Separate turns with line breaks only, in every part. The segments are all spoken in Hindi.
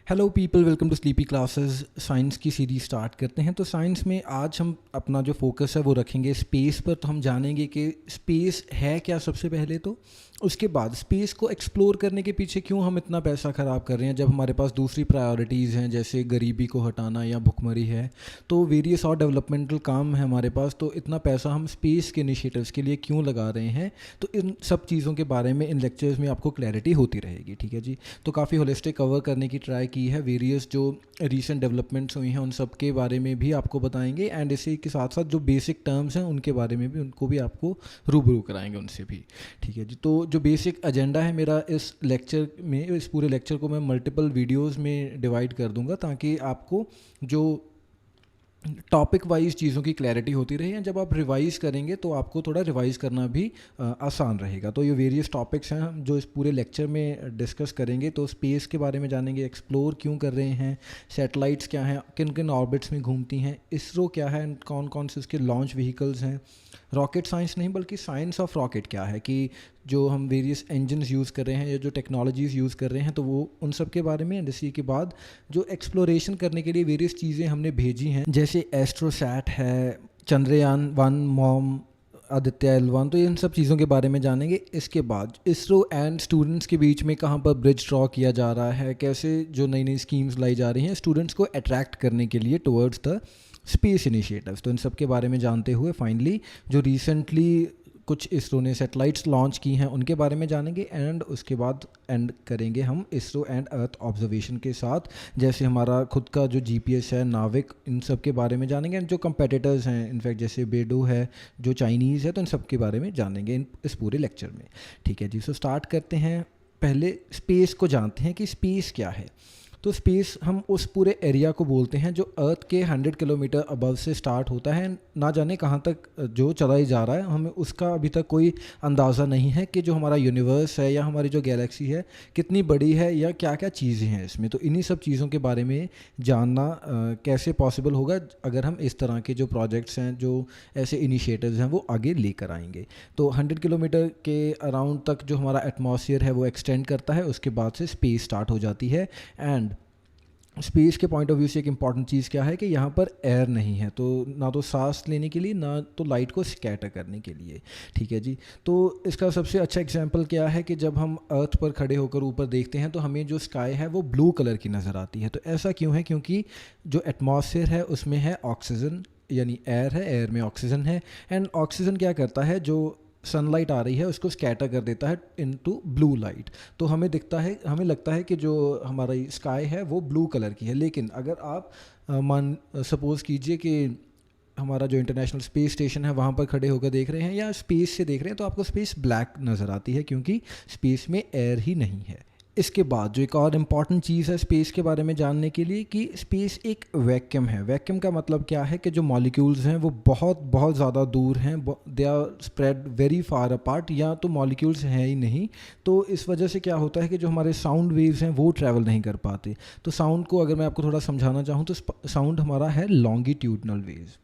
Hello people, welcome to Sleepy Classes. Science की सीरीज स्टार्ट करते हैं। तो साइंस में आज हम अपना जो फोकस है वो रखेंगे स्पेस पर। तो हम जानेंगे कि स्पेस है क्या सबसे पहले, तो उसके बाद स्पेस को एक्सप्लोर करने के पीछे क्यों हम इतना पैसा ख़राब कर रहे हैं जब हमारे पास दूसरी प्रायोरिटीज़ हैं, जैसे गरीबी को हटाना या भुखमरी है। तो वेरियस और डेवलपमेंटल काम है हमारे पास, तो इतना पैसा हम स्पेस के इनिशिएटिव्स के लिए क्यों लगा रहे हैं। तो इन सब चीज़ों के बारे में इन लेक्चर्स में आपको क्लैरिटी होती रहेगी, ठीक है जी। तो काफ़ी होलिस्टिक कवर करने की ट्राई की है। वेरियस जो रीसेंट डेवलपमेंट्स हुई हैं उन सब के बारे में भी आपको बताएंगे, एंड इसी के साथ साथ जो बेसिक टर्म्स हैं उनके बारे में भी, उनको भी आपको रूबरू कराएंगे उनसे भी, ठीक है जी। तो जो बेसिक एजेंडा है मेरा इस लेक्चर में, इस पूरे लेक्चर को मैं मल्टीपल वीडियोस में डिवाइड कर दूंगा ताकि आपको जो टॉपिक वाइज चीज़ों की क्लैरिटी होती रहे। जब आप रिवाइज़ करेंगे तो आपको थोड़ा रिवाइज़ करना भी आसान रहेगा। तो ये वेरियस टॉपिक्स हैं हम जो इस पूरे लेक्चर में डिस्कस करेंगे। तो स्पेस के बारे में जानेंगे, एक्सप्लोर क्यों कर रहे हैं, सैटेलाइट्स क्या हैं, किन किन ऑर्बिट्स में घूमती हैं, इसरो क्या है, कौन कौन से उसके लॉन्च व्हीकल्स हैं, रॉकेट साइंस नहीं बल्कि साइंस ऑफ रॉकेट क्या है, कि जो हम वेरियस इंजन्स यूज़ कर रहे हैं या जो टेक्नोलॉजीज़ यूज़ कर रहे हैं, तो वो उन सब के बारे में। इसी के बाद जो एक्सप्लोरेशन करने के लिए वेरियस चीज़ें हमने भेजी हैं, जैसे एस्ट्रोसैट है, चंद्रयान 1, मॉम, आदित्य L1, तो इन सब चीज़ों के बारे में जानेंगे। इसके बाद इसरो एंड स्टूडेंट्स के बीच में कहाँ पर ब्रिज ड्रॉ किया जा रहा है, कैसे जो नई नई स्कीम्स लाई जा रही हैं स्टूडेंट्स को अट्रैक्ट करने के लिए टुवर्ड्स द स्पेस इनिशिएटिव्स। तो इन सब के बारे में जानते हुए फाइनली जो रिसेंटली कुछ इसरो ने सैटेलाइट्स लॉन्च की हैं उनके बारे में जानेंगे, एंड उसके बाद एंड करेंगे हम इसरो एंड अर्थ ऑब्जर्वेशन के साथ, जैसे हमारा खुद का जो जीपीएस है, नाविक, इन सब के बारे में जानेंगे। एंड जो कंपेटिटर्स हैं, इनफैक्ट जैसे बेडो है जो चाइनीज़ है, तो इन सब के बारे में जानेंगे इस पूरे लेक्चर में, ठीक है जी। सो स्टार्ट करते हैं। पहले स्पेस को जानते हैं कि स्पेस क्या है। तो स्पेस हम उस पूरे एरिया को बोलते हैं जो अर्थ के 100 किलोमीटर अबव से स्टार्ट होता है। ना जाने कहाँ तक जो चला ही जा रहा है, हमें उसका अभी तक कोई अंदाज़ा नहीं है कि जो हमारा यूनिवर्स है या हमारी जो गैलेक्सी है कितनी बड़ी है या क्या क्या चीज़ें हैं इसमें। तो इन्हीं सब चीज़ों के बारे में जानना कैसे पॉसिबल होगा अगर हम इस तरह के जो प्रोजेक्ट्स हैं, जो ऐसे इनिशिएटिव्स हैं, वो आगे लेकर आएंगे। तो 100 किलोमीटर के अराउंड तक जो हमारा एटमॉस्फेयर है वो एक्सटेंड करता है, उसके बाद से स्पेस स्टार्ट हो जाती है। एंड स्पेस के पॉइंट ऑफ व्यू से एक इम्पॉर्टेंट चीज़ क्या है कि यहाँ पर एयर नहीं है, तो ना तो सांस लेने के लिए, ना तो लाइट को स्कैटर करने के लिए, ठीक है जी। तो इसका सबसे अच्छा एग्जांपल क्या है कि जब हम अर्थ पर खड़े होकर ऊपर देखते हैं तो हमें जो स्काई है वो ब्लू कलर की नज़र आती है। तो ऐसा क्यों है? क्योंकि जो एटमॉस्फेयर है उसमें है ऑक्सीजन, यानी एयर है, एयर में ऑक्सीजन है। एंड ऑक्सीजन क्या करता है, जो सनलाइट आ रही है उसको स्कैटर कर देता है इनटू ब्लू लाइट। तो हमें दिखता है, हमें लगता है कि जो हमारा स्काई है वो ब्लू कलर की है। लेकिन अगर आप मान सपोज़ कीजिए कि हमारा जो इंटरनेशनल स्पेस स्टेशन है वहाँ पर खड़े होकर देख रहे हैं या स्पेस से देख रहे हैं, तो आपको स्पेस ब्लैक नज़र आती है क्योंकि स्पेस में एयर ही नहीं है। इसके बाद जो एक और इम्पॉर्टेंट चीज़ है स्पेस के बारे में जानने के लिए, कि स्पेस एक वैक्यूम है। वैक्यूम का मतलब क्या है कि जो मॉलिक्यूल्स हैं वो बहुत बहुत ज़्यादा दूर हैं, they are spread very far apart, या तो मॉलिक्यूल्स हैं ही नहीं। तो इस वजह से क्या होता है कि जो हमारे साउंड वेव्स हैं वो ट्रैवल नहीं कर पाते। तो साउंड को अगर मैं आपको थोड़ा समझाना चाहूँ तो साउंड हमारा है लॉन्गिट्यूडनल वेव्स।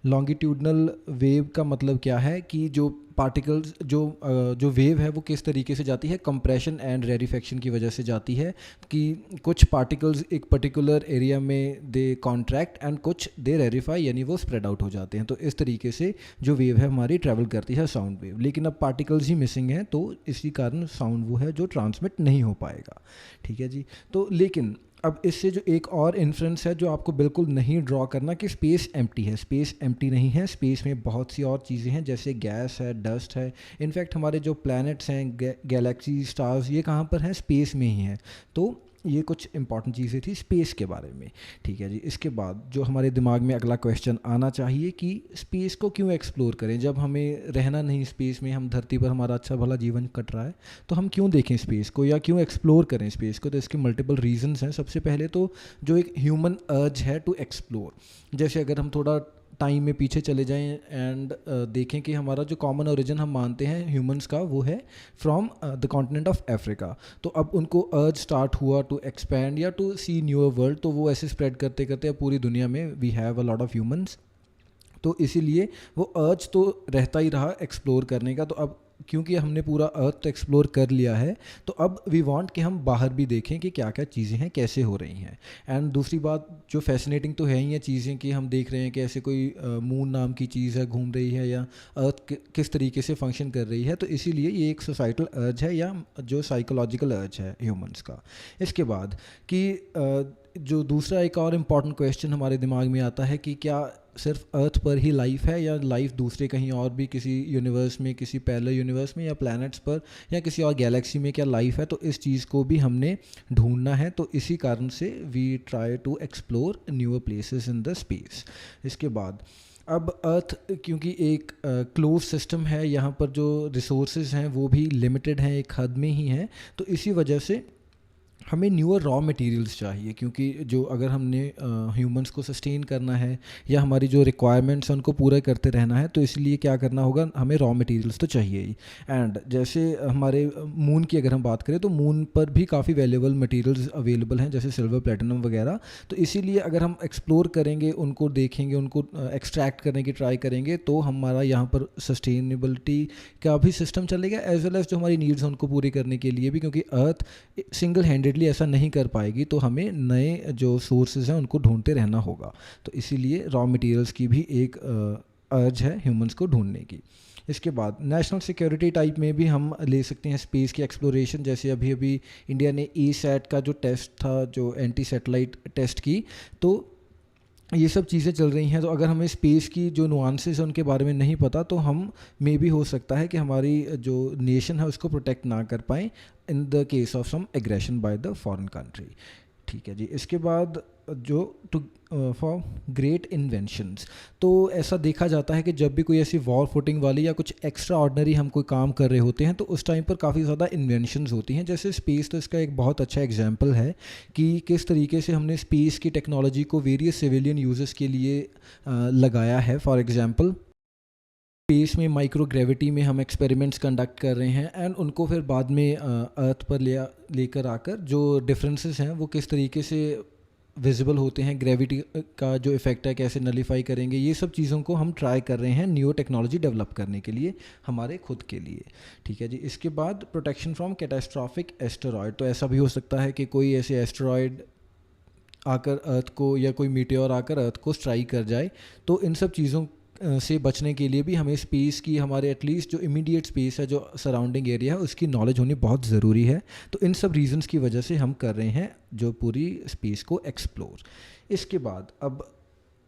लॉन्गिट्यूडनल वेव का मतलब क्या है कि जो पार्टिकल्स, जो वेव है वो किस तरीके से जाती है, कंप्रेशन एंड रेरिफेक्शन की वजह से जाती है। कि कुछ पार्टिकल्स एक पर्टिकुलर एरिया में दे कॉन्ट्रैक्ट एंड कुछ दे रेरिफाई, यानी वो स्प्रेड आउट हो जाते हैं। तो इस तरीके से जो वेव है हमारी ट्रैवल करती है, साउंड वेव। लेकिन अब पार्टिकल्स ही मिसिंग हैं, तो इसी कारण साउंड वो है जो ट्रांसमिट नहीं हो पाएगा, ठीक है जी। तो लेकिन अब इससे जो एक और इन्फ्रेंस है जो आपको बिल्कुल नहीं ड्रॉ करना, कि स्पेस एम्प्टी है। स्पेस एम्प्टी नहीं है, स्पेस में बहुत सी और चीज़ें हैं, जैसे गैस है, डस्ट है। इनफैक्ट हमारे जो प्लैनेट्स हैं, गैलेक्सी, स्टार्स, ये कहाँ पर हैं? स्पेस में ही हैं। तो ये कुछ इंपॉर्टेंट चीज़ें थी स्पेस के बारे में, ठीक है जी। इसके बाद जो हमारे दिमाग में अगला क्वेश्चन आना चाहिए कि स्पेस को क्यों एक्सप्लोर करें जब हमें रहना नहीं स्पेस में, हम धरती पर हमारा अच्छा भला जीवन कट रहा है, तो हम क्यों देखें स्पेस को या क्यों एक्सप्लोर करें स्पेस को? तो इसके मल्टीपल रीजंस हैं। सबसे पहले तो जो एक ह्यूमन अर्ज है टू एक्सप्लोर, जैसे अगर हम थोड़ा टाइम में पीछे चले जाएं एंड देखें कि हमारा जो कॉमन ओरिजिन हम मानते हैं ह्यूमंस का, वो है from the continent of Africa. तो अब उनको अर्ज स्टार्ट हुआ टू एक्सपैंड या टू सी न्यूअर वर्ल्ड, तो वो ऐसे स्प्रेड करते करते अब पूरी दुनिया में we have a lot of humans. तो इसीलिए वो अर्ज तो रहता ही रहा एक्सप्लोर करने का। तो अब क्योंकि हमने पूरा अर्थ एक्सप्लोर कर लिया है, तो अब वी वांट कि हम बाहर भी देखें कि क्या क्या चीज़ें हैं, कैसे हो रही हैं। एंड दूसरी बात जो फैसिनेटिंग तो है ही है चीज़ें कि हम देख रहे हैं कि ऐसे कोई मून नाम की चीज़ है घूम रही है, या अर्थ किस तरीके से फंक्शन कर रही है, तो इसीलिए ये एक सोसाइटल अर्ज है या जो साइकोलॉजिकल अर्ज है ह्यूमंस का। इसके बाद कि जो दूसरा एक और इम्पॉर्टेंट क्वेश्चन हमारे दिमाग में आता है कि क्या सिर्फ अर्थ पर ही लाइफ है, या लाइफ दूसरे कहीं और भी किसी यूनिवर्स में, किसी पैरेलल यूनिवर्स में, या प्लैनेट्स पर, या किसी और गैलेक्सी में क्या लाइफ है। तो इस चीज़ को भी हमने ढूंढना है, तो इसी कारण से we try to explore newer places in the space. इसके बाद अब अर्थ क्योंकि एक क्लोज सिस्टम है, यहाँ पर जो रिसोर्सेज हैं वो भी लिमिटेड हैं, एक हद में ही हैं, तो इसी वजह से हमें न्यूअर रॉ मटेरियल्स चाहिए, क्योंकि जो अगर हमने ह्यूमंस को सस्टेन करना है या हमारी जो रिक्वायरमेंट्स हैं उनको पूरा करते रहना है, तो इसलिए क्या करना होगा, हमें रॉ मटेरियल्स तो चाहिए ही। एंड जैसे हमारे मून की अगर हम बात करें तो मून पर भी काफ़ी वैल्यूएबल मटेरियल्स अवेलेबल हैं, जैसे सिल्वर, प्लेटिनम वगैरह। तो इसीलिए अगर हम एक्सप्लोर करेंगे, उनको देखेंगे, उनको एक्सट्रैक्ट करने की ट्राई करेंगे, तो हमारा यहाँ पर सस्टेनेबिलिटी का भी सिस्टम चलेगा, एज वेल एज जो हमारी नीड्स हैं उनको पूरी करने के लिए भी, क्योंकि अर्थ सिंगल हैंडेडली ऐसा नहीं कर पाएगी, तो हमें नए जो सोर्सेज हैं उनको ढूंढते रहना होगा। तो इसीलिए रॉ मटेरियल्स की भी एक अर्ज है ह्यूमंस को ढूंढने की। इसके बाद नेशनल सिक्योरिटी टाइप में भी हम ले सकते हैं स्पेस की एक्सप्लोरेशन। जैसे अभी अभी इंडिया ने ASAT का जो टेस्ट था, जो एंटी सैटेलाइट टेस्ट की, तो ये सब चीज़ें चल रही हैं। तो अगर हमें स्पेस की जो नुआंसेस हैं उनके बारे में नहीं पता, तो हम मे भी हो सकता है कि हमारी जो नेशन है उसको प्रोटेक्ट ना कर पाएँ in the case of some aggression by the foreign country. ठीक है जी। इसके बाद जो टू फॉर ग्रेट इन्वेंशंस, तो ऐसा देखा जाता है कि जब भी कोई ऐसी वॉर फुटिंग वाली या कुछ एक्स्ट्रा ऑर्डनरी हम कोई काम कर रहे होते हैं, तो उस टाइम पर काफ़ी ज़्यादा इन्वेंशंस होती हैं। जैसे स्पेस, तो इसका एक बहुत अच्छा एग्जांपल है कि किस तरीके से हमने स्पेस की टेक्नोलॉजी को वेरियस सिविलियन यूजेस के लिए लगाया है। फॉर एग्जांपल स्पेस में माइक्रो ग्रेविटी में हम एक्सपेरिमेंट्स कंडक्ट कर रहे हैं, एंड उनको फिर बाद में अर्थ पर लेकर आकर जो डिफरेंसेस हैं वो किस तरीके से विजिबल होते हैं, ग्रेविटी का जो इफ़ेक्ट है कैसे नलीफाई करेंगे, ये सब चीज़ों को हम ट्राई कर रहे हैं न्यू टेक्नोलॉजी डेवलप करने के लिए, हमारे खुद के लिए। ठीक है जी। इसके बाद प्रोटेक्शन फ्रॉम कैटास्ट्रॉफिक एस्टेरॉयड, तो ऐसा भी हो सकता है कि कोई ऐसे एस्टेरॉयड आकर अर्थ को, या कोई मीटेओर आकर अर्थ को स्ट्राइक कर जाए, तो इन सब चीज़ों से बचने के लिए भी हमें स्पेस की, हमारे एटलीस्ट जो इमीडिएट स्पेस है, जो सराउंडिंग एरिया है, उसकी नॉलेज होनी बहुत ज़रूरी है। तो इन सब रीजंस की वजह से हम कर रहे हैं जो पूरी स्पेस को एक्सप्लोर। इसके बाद अब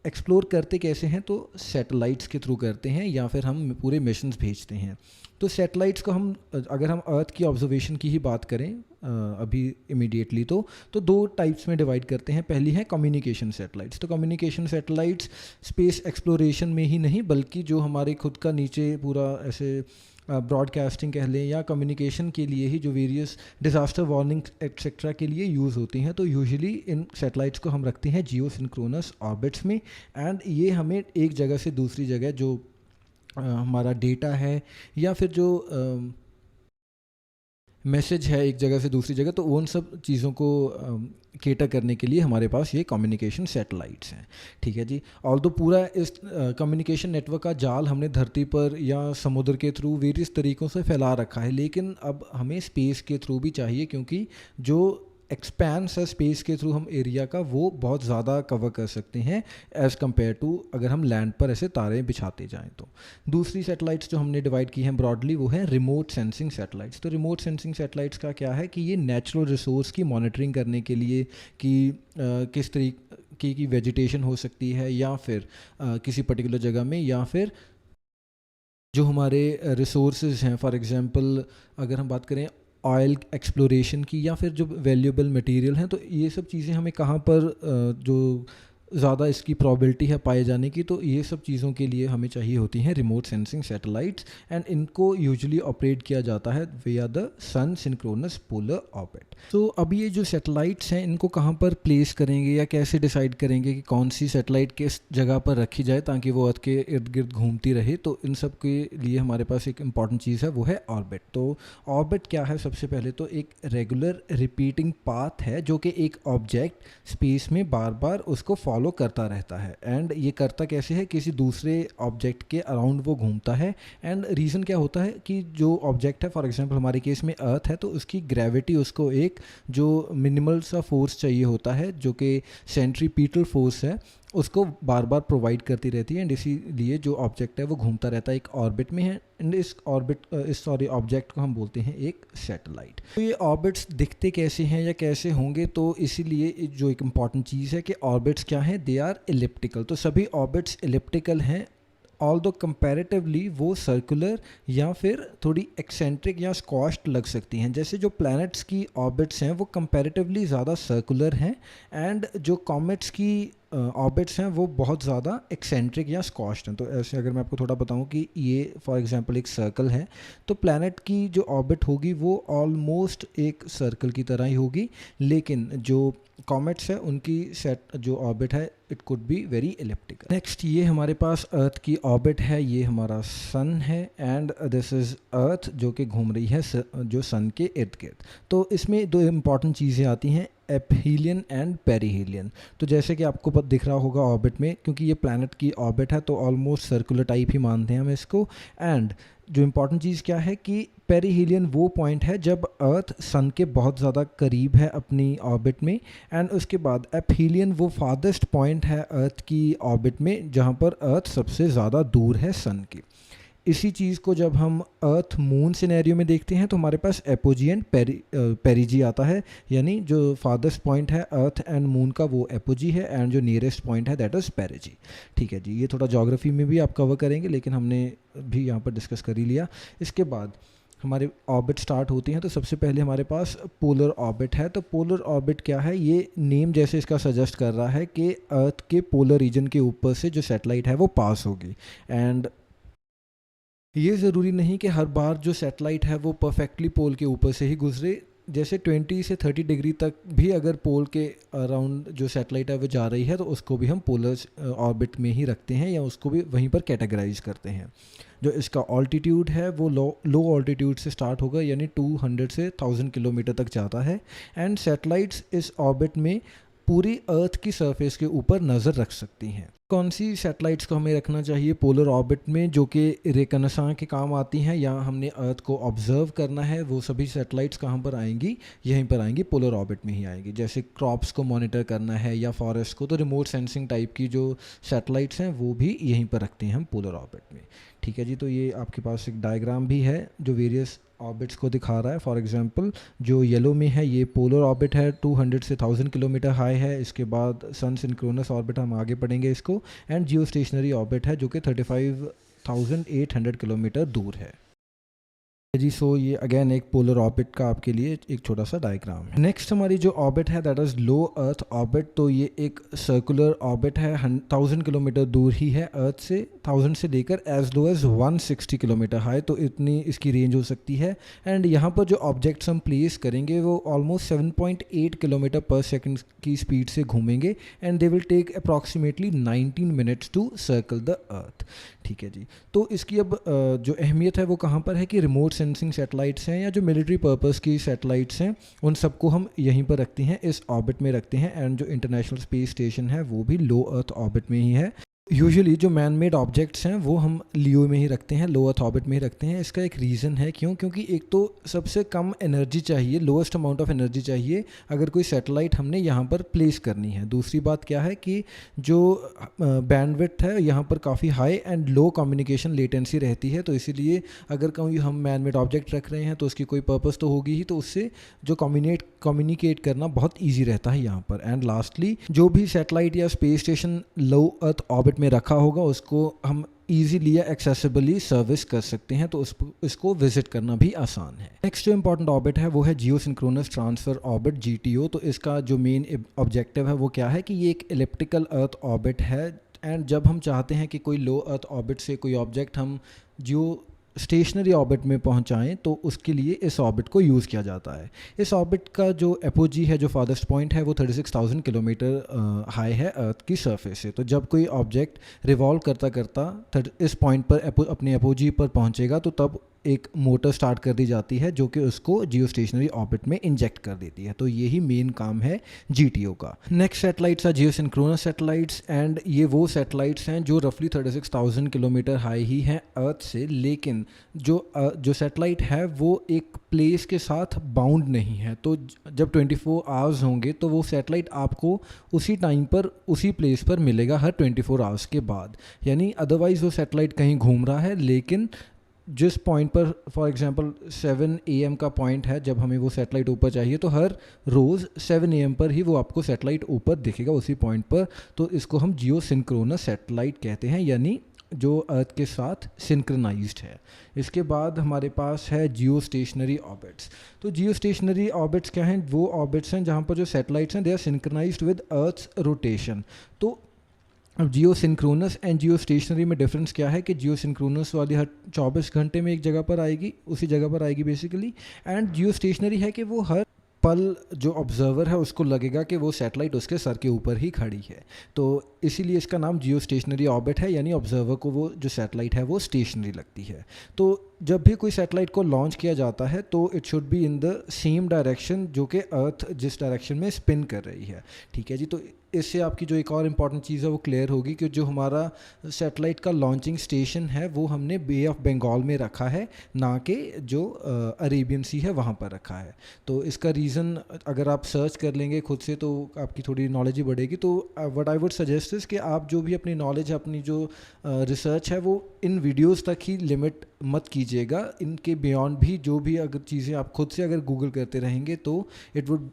एक्सप्लोर करते कैसे हैं, तो सैटेलाइट्स के थ्रू करते हैं, या फिर हम पूरे मिशंस भेजते हैं। तो सैटेलाइट्स को हम, अगर हम अर्थ की ऑब्जर्वेशन की ही बात करें अभी इमीडिएटली, तो दो टाइप्स में डिवाइड करते हैं। पहली है कम्युनिकेशन सैटेलाइट्स। तो कम्युनिकेशन सैटेलाइट्स स्पेस एक्सप्लोरेशन में ही नहीं, बल्कि जो हमारे खुद का नीचे पूरा ऐसे ब्रॉडकास्टिंग कह लें, या कम्युनिकेशन के लिए ही, जो वेरियस डिज़ास्टर वार्निंग एक्सेट्रा के लिए यूज़ होती हैं। तो यूजुअली इन सैटेलाइट्स को हम रखते हैं जियो सिंक्रोनस ऑर्बिट्स में, एंड ये हमें एक जगह से दूसरी जगह जो हमारा डेटा है, या फिर जो मैसेज है एक जगह से दूसरी जगह, तो उन सब चीज़ों को केटर करने के लिए हमारे पास ये कम्युनिकेशन सैटेलाइट्स हैं। ठीक है जी। ऑल्दो पूरा इस कम्युनिकेशन नेटवर्क का जाल हमने धरती पर या समुद्र के थ्रू वेरियस तरीक़ों से फैला रखा है, लेकिन अब हमें स्पेस के थ्रू भी चाहिए, क्योंकि जो एक्सपेंस है स्पेस के थ्रू हम एरिया का, वो बहुत ज़्यादा कवर कर सकते हैं एज़ कम्पेयर टू अगर हम लैंड पर ऐसे तारे बिछाते जाएं। तो दूसरी सैटेलाइट्स जो हमने डिवाइड की हैं ब्रॉडली, वो है रिमोट सेंसिंग सैटेलाइट्स। तो रिमोट सेंसिंग सैटेलाइट्स का क्या है कि ये नेचुरल रिसोर्स की मॉनिटरिंग करने के लिए कि किस तरीके की वेजिटेशन हो सकती है, या फिर किसी पर्टिकुलर जगह में, या फिर जो हमारे रिसोर्सेज हैं, फॉर एग्जांपल अगर हम बात करें ऑयल एक्सप्लोरेशन की, या फिर जो वैल्यूएबल मटेरियल हैं, तो ये सब चीज़ें हमें कहाँ पर जो ज़्यादा इसकी प्रॉबिलिटी है पाए जाने की, तो ये सब चीज़ों के लिए हमें चाहिए होती हैं रिमोट सेंसिंग सैटेलाइट्स, एंड इनको यूजुअली ऑपरेट किया जाता है via the sun synchronous polar orbit. तो अब ये जो सैटेलाइट्स हैं, इनको कहाँ पर प्लेस करेंगे, या कैसे डिसाइड करेंगे कि कौन सी सैटेलाइट किस जगह पर रखी जाए ताकि वो अर्थ के इर्द गिर्द घूमती रहे, तो इन सब के लिए हमारे पास एक इम्पॉर्टेंट चीज़ है, वो है ऑर्बिट। तो ऑर्बिट क्या है, सबसे पहले तो एक रेगुलर रिपीटिंग पाथ है, जो कि एक ऑब्जेक्ट स्पेस में बार बार उसको फॉलो फॉलो करता रहता है। एंड ये करता कैसे है, किसी दूसरे ऑब्जेक्ट के अराउंड वो घूमता है। एंड रीज़न क्या होता है कि जो ऑब्जेक्ट है, फॉर एग्जांपल हमारे केस में अर्थ है, तो उसकी ग्रेविटी उसको एक जो मिनिमल सा फोर्स चाहिए होता है जो कि सेंट्रीपीटल फोर्स है, उसको बार बार प्रोवाइड करती रहती है। एंड इसीलिए जो ऑब्जेक्ट है वो घूमता रहता है, एक ऑर्बिट में है। एंड इस ऑब्जेक्ट को हम बोलते हैं एक सैटेलाइट। तो ये ऑर्बिट्स दिखते कैसे हैं या कैसे होंगे, तो इसीलिए जो एक इम्पॉर्टेंट चीज़ है कि ऑर्बिट्स क्या हैं, दे आर एलिप्टिकल। तो सभी ऑर्बिट्स एलिप्टिकल हैं, ऑल दो कंपैरेटिवली वो सर्कुलर या फिर थोड़ी एक्सेंट्रिक या स्क्वाश्ड लग सकती हैं। जैसे जो प्लैनेट्स की ऑर्बिट्स हैं वो कंपैरेटिवली ज़्यादा सर्कुलर हैं, एंड जो कॉमेट्स की ऑर्बिट्स हैं वो बहुत ज़्यादा एक्सेंट्रिक या स्क्वाश्ड हैं। तो ऐसे अगर मैं आपको थोड़ा बताऊं कि ये फॉर एग्जांपल एक सर्कल है, तो प्लैनेट की जो ऑर्बिट होगी वो ऑलमोस्ट एक सर्कल की तरह ही होगी, लेकिन जो कॉमेट्स है उनकी सेट जो ऑर्बिट है it could be very elliptical. Next ये हमारे पास अर्थ की ऑर्बिट है, ये हमारा सन है, एंड दिस इज़ अर्थ जो कि घूम रही है जो सन के इर्द गिर्द। तो इसमें दो इम्पॉर्टेंट चीज़ें आती हैं, एपहीलियन एंड पेरीहीलियन। तो जैसे कि आपको दिख रहा होगा ऑर्बिट में, क्योंकि ये प्लैनेट की ऑर्बिट है तो ऑलमोस्ट सर्कुलर टाइप ही मानते हैं हम इसको। एंड जो इम्पॉर्टेंट चीज़ क्या है कि पेरीहीलियन वो पॉइंट है जब अर्थ सन के बहुत ज़्यादा करीब है अपनी ऑर्बिट में, एंड उसके बाद एपहीलियन वो फारदेस्ट पॉइंट है अर्थ की ऑर्बिट में जहाँ पर अर्थ सबसे ज़्यादा दूर है सन के। इसी चीज़ को जब हम अर्थ मून सिनेरियो में देखते हैं तो हमारे पास एपोजी एंड पेरीजी आता है, यानी जो फारदेस्ट पॉइंट है अर्थ एंड मून का वो एपोजी है, एंड जो नियरेस्ट पॉइंट है दैट इज़ पेरीजी। ठीक है जी, ये थोड़ा ज्योग्राफी में भी आप कवर करेंगे, लेकिन हमने भी यहाँ पर डिस्कस कर ही लिया। इसके बाद हमारे ऑर्बिट स्टार्ट होती हैं, तो सबसे पहले हमारे पास पोलर ऑर्बिट है। तो पोलर ऑर्बिट क्या है, ये नेम जैसे इसका सजेस्ट कर रहा है कि अर्थ के पोलर रीजन के ऊपर से जो सैटेलाइट है वो पास होगी। एंड ये ज़रूरी नहीं कि हर बार जो सैटेलाइट है वो परफेक्टली पोल के ऊपर से ही गुजरे। जैसे 20 से 30 डिग्री तक भी अगर पोल के अराउंड जो सैटेलाइट है वो जा रही है तो उसको भी हम पोलर ऑर्बिट में ही रखते हैं, या उसको भी वहीं पर कैटेगराइज करते हैं। जो इसका ऑल्टीट्यूड है वो लो ऑल्टीट्यूड से स्टार्ट होगा, यानी 200 से 1000 किलोमीटर तक जाता है। एंड सैटेलाइट्स इस ऑर्बिट में पूरी अर्थ की सरफेस के ऊपर नज़र रख सकती हैं। कौन सी सैटेलाइट्स को हमें रखना चाहिए पोलर ऑर्बिट में, जो कि रेकनसां के काम आती हैं, या हमने अर्थ को ऑब्जर्व करना है, वो सभी सैटेलाइट्स कहाँ पर आएंगी, यहीं पर आएंगी, पोलर ऑर्बिट में ही आएंगी। जैसे क्रॉप्स को मॉनिटर करना है या फॉरेस्ट को, तो रिमोट सेंसिंग टाइप की जो सैटेलाइट्स हैं वो भी यहीं पर रखते हैं हम पोलर ऑर्बिट में। ठीक है जी, तो ये आपके पास एक डायग्राम भी है जो वेरियस ऑर्बिट्स को दिखा रहा है। फॉर एग्जांपल जो येलो में है ये पोलर ऑर्बिट है, 200 से 1000 किलोमीटर हाई है। इसके बाद सन सिंक्रोनस ऑर्बिट हम आगे पढ़ेंगे इसको, एंड जियो स्टेशनरी ऑर्बिट है जो कि 35,800 किलोमीटर दूर है जी। सो ये अगेन एक पोलर ऑर्बिट का आपके लिए एक छोटा सा डायग्राम है। नेक्स्ट हमारी जो ऑर्बिट है that is low earth orbit. तो ये एक सर्कुलर ऑर्बिट है, 1000 किलोमीटर दूर ही है अर्थ से, 1000 से लेकर as low as 160 kilometre high, तो इतनी इसकी रेंज हो सकती है। एंड यहाँ पर जो ऑब्जेक्ट्स हम प्लेस करेंगे वो ऑलमोस्ट 7.8 किलोमीटर पर सेकेंड की स्पीड से घूमेंगे, and they will take approximately 19 minutes to circle the earth. ठीक है जी, तो इसकी अब जो अहमियत है वो कहाँ पर है कि रिमोट सेंसिंग सैटेलाइट्स हैं या जो मिलिट्री पर्पस की सैटेलाइट्स हैं उन सबको हम यहीं पर रखते हैं, इस ऑर्बिट में रखते हैं। एंड जो इंटरनेशनल स्पेस स्टेशन है वो भी लो अर्थ ऑर्बिट में ही है। यूजुअली जो मैन मेड ऑब्जेक्ट्स हैं वो हम लियो में ही रखते हैं, लो अर्थ ऑर्बिट में ही रखते हैं। इसका एक रीज़न है क्योंकि एक तो सबसे कम एनर्जी चाहिए, लोएस्ट अमाउंट ऑफ एनर्जी चाहिए अगर कोई सैटेलाइट हमने यहाँ पर प्लेस करनी है। दूसरी बात क्या है कि जो बैंडविड्थ है यहाँ पर काफ़ी high and low communication latency रहती है, तो इसीलिए अगर कोई हम मैन मेड ऑब्जेक्ट रख रहे हैं तो उसकी कोई पर्पस तो होगी ही, तो उससे जो कम्युनिकेट करना बहुत ईजी रहता है यहाँ पर। एंड लास्टली जो भी सैटेलाइट या स्पेस स्टेशन लो अर्थ ऑर्बिट में रखा होगा उसको हम ईजीली या एक्सेसिबली सर्विस कर सकते हैं, तो इसको विजिट करना भी आसान है। नेक्स्ट जो इंपॉर्टेंट ऑर्बिट है वो है जियो सिंक्रोनस ट्रांसफर ऑर्बिट GTO। तो इसका जो मेन ऑब्जेक्टिव है वो क्या है कि ये एक एलिप्टिकल अर्थ ऑर्बिट है, एंड जब हम चाहते हैं कि कोई लो अर्थ ऑर्बिट से कोई ऑब्जेक्ट हम जियो स्टेशनरी ऑर्बिट में पहुंचाएं तो उसके लिए इस ऑर्बिट को यूज़ किया जाता है। इस ऑर्बिट का जो एपोजी है, जो फारदेस्ट पॉइंट है, वो 36,000 किलोमीटर हाई है अर्थ की सरफेस से। तो जब कोई ऑब्जेक्ट रिवॉल्व करता करता इस पॉइंट पर अपने एपोजी पर पहुंचेगा तो तब एक मोटर स्टार्ट कर दी जाती है जो कि उसको जियो स्टेशनरी ऑर्बिट में इंजेक्ट कर देती है। तो यही मेन काम है GTO का। Next satellites are geosynchronous satellites, and ये वो सैटेलाइट्स हैं जो रफली 36,000 किलोमीटर हाई ही हैं अर्थ से, लेकिन जो सैटेलाइट है वो एक प्लेस के साथ बाउंड नहीं है। तो जब 24 आवर्स होंगे तो वो सैटेलाइट आपको उसी टाइम पर उसी प्लेस पर मिलेगा हर 24 आवर्स के बाद। यानी अदरवाइज़ वो सैटेलाइट कहीं घूम रहा है, लेकिन जिस पॉइंट पर फॉर एग्जांपल 7 AM का पॉइंट है जब हमें वो सैटेलाइट ऊपर चाहिए, तो हर रोज़ 7 AM पर ही वो आपको सैटेलाइट ऊपर दिखेगा उसी पॉइंट पर। तो इसको हम जियो सिंक्रोनस सैटेलाइट कहते हैं, यानी जो अर्थ के साथ सिंक्रोनाइज्ड है। इसके बाद हमारे पास है जियो स्टेशनरी ऑर्बिट्स। तो जियो स्टेशनरी ऑर्बिट्स क्या हैं? वो ऑर्बिट्स हैं जहाँ पर जो सैटेलाइट्स हैं they are synchronised with earth's rotation. तो अब geosynchronous and geostationary में डिफरेंस क्या है कि जियो सिंक्रोनस वाली हर 24 घंटे में एक जगह पर आएगी, उसी जगह पर आएगी बेसिकली, एंड जियो स्टेशनरी है कि वो हर पल जो ऑब्जर्वर है उसको लगेगा कि वो सैटेलाइट उसके सर के ऊपर ही खड़ी है। तो इसीलिए इसका नाम जियो स्टेशनरी ऑर्बिट है, यानी ऑब्जर्वर को वो जो सैटेलाइट है वो स्टेशनरी लगती है। तो जब भी कोई सैटेलाइट को लॉन्च किया जाता है तो it should be in the same direction जो कि अर्थ जिस डायरेक्शन में स्पिन कर रही है। ठीक है जी। तो इससे आपकी जो एक और इम्पॉर्टेंट चीज़ है वो क्लियर होगी कि जो हमारा सैटेलाइट का लॉन्चिंग स्टेशन है वो हमने बे ऑफ बंगाल में रखा है, ना कि जो अरेबियन सी है वहाँ पर रखा है। तो इसका रीज़न अगर आप सर्च कर लेंगे खुद से तो आपकी थोड़ी नॉलेज ही बढ़ेगी। तो what I would suggest is कि आप जो भी अपनी नॉलेज है, अपनी जो रिसर्च है वो इन वीडियोज़ तक ही लिमिट मत कीजिएगा। इनके बियॉन्ड भी जो भी अगर चीज़ें आप खुद से अगर गूगल करते रहेंगे तो it would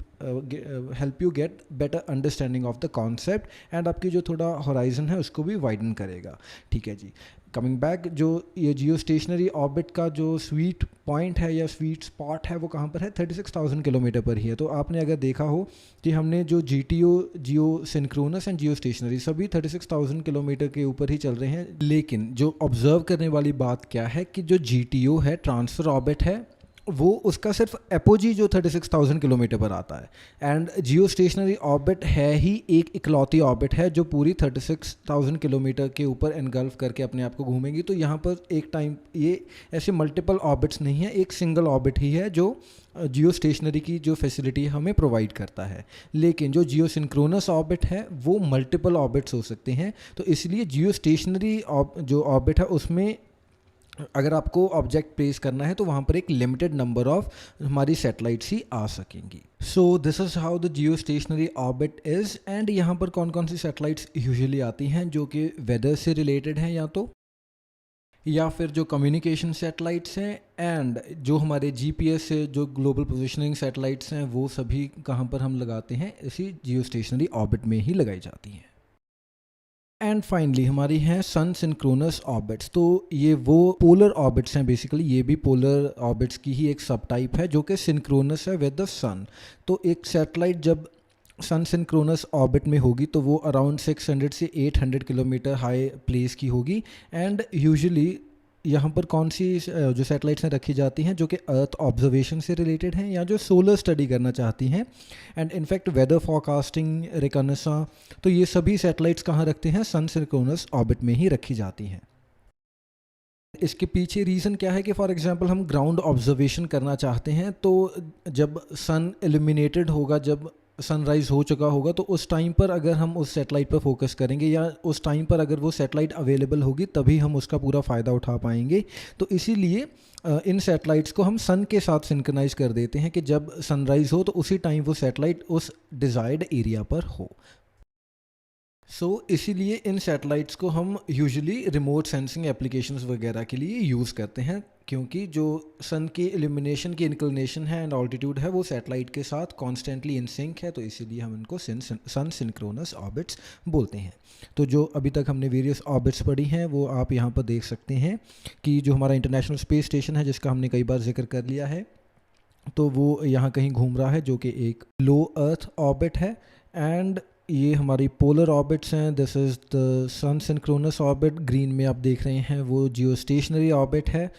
help you get better understanding of the concept, and आपकी जो थोड़ा होराइजन है उसको भी वाइडन करेगा। ठीक है जी। कमिंग बैक, जो ये जियो स्टेशनरी ऑर्बिट का जो स्वीट पॉइंट है या स्वीट स्पॉट है वो कहाँ पर है? 36,000 किलोमीटर पर ही है। तो आपने अगर देखा हो कि हमने जो GTO, Jio synchronous and Jio stationery सभी 36,000 किलोमीटर के ऊपर ही चल रहे हैं, लेकिन जो ऑब्जर्व करने वाली बात क्या है कि जो GTO है, ट्रांसफ़र ऑर्बिट है, वो उसका सिर्फ एपोजी जो 36,000 किलोमीटर पर आता है, एंड जियो स्टेशनरी ऑर्बिट है ही एक इकलौती ऑर्बिट है जो पूरी 36,000 किलोमीटर के ऊपर एनगल्फ करके अपने आप को घूमेंगी। तो यहाँ पर एक टाइम ये ऐसे मल्टीपल ऑर्बिट्स नहीं है, एक सिंगल ऑर्बिट ही है जो जियो स्टेशनरी की जो फैसिलिटी हमें प्रोवाइड करता है। लेकिन जो जियो सिंक्रोनस ऑर्बिट है वो मल्टीपल ऑर्बिट्स हो सकते हैं। तो इसलिए जियो स्टेशनरी जो ऑर्बिट है उसमें अगर आपको ऑब्जेक्ट प्लेस करना है तो वहाँ पर एक लिमिटेड नंबर ऑफ हमारी सैटेलाइट्स ही आ सकेंगी। So this is how the Jio stationery orbit is. And यहाँ पर कौन कौन सी सैटेलाइट्स यूजुअली आती हैं जो कि वेदर से रिलेटेड हैं या फिर जो कम्युनिकेशन सैटेलाइट्स हैं, एंड जो हमारे GPS से जो ग्लोबल पोजिशनिंग सैटेलाइट्स हैं वो सभी कहाँ पर हम लगाते हैं? इसी जियो स्टेशनरी ऑर्बिट में ही लगाई जाती हैं। एंड फाइनली हमारी हैं सन सिंक्रोनस ऑर्बिट्स। तो ये वो पोलर ऑर्बिट्स हैं, बेसिकली ये भी पोलर ऑर्बिट्स की ही एक सब टाइप है जो कि सिंक्रोनस है विद द सन। तो एक सैटेलाइट जब सन सिंक्रोनस ऑर्बिट में होगी तो वो अराउंड 600 से 800 किलोमीटर हाई प्लेस की होगी, एंड यूजुअली यहाँ पर कौन सी जो सैटेलाइट्स हैं रखी जाती हैं जो कि अर्थ ऑब्जर्वेशन से रिलेटेड हैं या जो सोलर स्टडी करना चाहती हैं, एंड इनफैक्ट वेदर फॉरकास्टिंग, रिकॉनेसांस। तो ये सभी सैटेलाइट्स कहाँ रखते हैं? सन सिंक्रोनस ऑर्बिट में ही रखी जाती हैं। इसके पीछे रीज़न क्या है कि फॉर एग्जांपल हम ग्राउंड ऑब्जर्वेशन करना चाहते हैं, तो जब सन इल्यूमिनेटेड होगा, जब सनराइज़ हो चुका होगा, तो उस टाइम पर अगर हम उस सैटेलाइट पर फोकस करेंगे या उस टाइम पर अगर वो सैटेलाइट अवेलेबल होगी तभी हम उसका पूरा फ़ायदा उठा पाएंगे। तो इसीलिए इन सैटेलाइट्स को हम सन के साथ सिंक्रोनाइज़ कर देते हैं कि जब सनराइज़ हो तो उसी टाइम वो सैटेलाइट उस डिज़ायर्ड एरिया पर हो। इसीलिए इन सैटेलाइट्स को हम यूजुअली रिमोट सेंसिंग एप्लीकेशंस वगैरह के लिए यूज़ करते हैं, क्योंकि जो सन की इल्यूमिनेशन की इंक्लिनेशन है एंड ऑल्टीट्यूड है वो सैटेलाइट के साथ कॉन्स्टेंटली इन सिंक है, तो इसीलिए हम इनको सन सिंक्रोनस ऑर्बिट्स बोलते हैं। तो जो अभी तक हमने वेरियस ऑर्बिट्स पढ़ी हैं वो आप यहाँ पर देख सकते हैं कि जो हमारा इंटरनेशनल स्पेस स्टेशन है जिसका हमने कई बार जिक्र कर लिया है, तो वो यहाँ कहीं घूम रहा है जो कि एक लो अर्थ ऑर्बिट है, एंड ये हमारी पोलर ऑर्बिट्स हैं। This is the sun synchronous orbit, green में आप देख रहे हैं वो जियो स्टेशनरी ऑर्बिट है।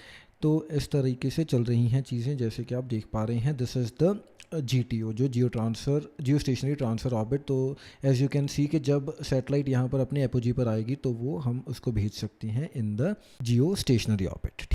तो इस तरीके से चल रही हैं चीज़ें जैसे कि आप देख पा रहे हैं। दिस इज़ द GTO जो जियो स्टेशनरी ट्रांसफ़र ऑर्बिट। तो एज़ यू कैन सी कि जब सैटेलाइट यहाँ पर अपने एपोजी पर आएगी तो वो हम उसको भेज सकते हैं in the Jio stationery orbit.